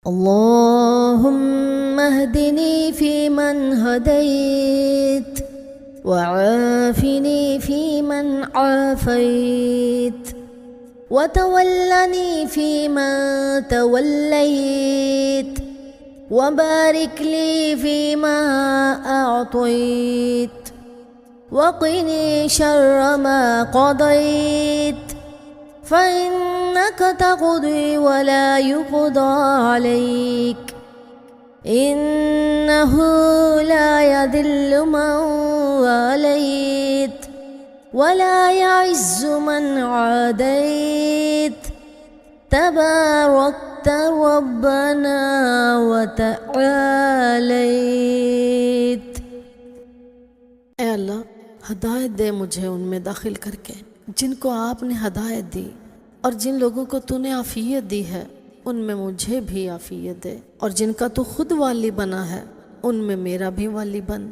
اللهم اهدني فيمن هديت وعافني فيمن عافيت وتولني فيمن توليت وبارك لي فيما أعطيت وقني شر ما قضيت فإنك تقضي ولا يقضى عليك إنه لا يذل من واليت ولا يعز من عاديت تباركت ربنا وتعاليت। ए अल्लाह, हदायत दे मुझे उनमें दाखिल करके जिनको आपने हदायत दी, और जिन लोगों को तूने आफियत दी है उनमें मुझे भी आफियत दे, और जिनका तू खुद वाली बना है उनमें मेरा भी वाली बन,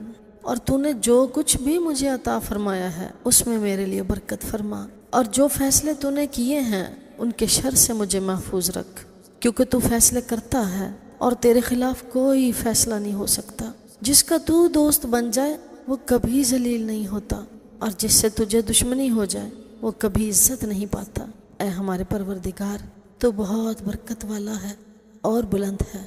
और तूने जो कुछ भी मुझे अता फरमाया है उसमें मेरे लिए बरकत फरमा, और जो फैसले तूने किए हैं उनके शर से मुझे महफूज रख, क्योंकि तू फैसले करता है और तेरे खिलाफ कोई फैसला नहीं हो सकता। जिसका तू दोस्त बन जाए वो कभी जलील नहीं होता, और जिससे तुझे दुश्मनी हो जाए वो कभी इज्जत नहीं पाता। ऐ हमारे परवरदिगार, तो बहुत बरकत वाला है और बुलंद है।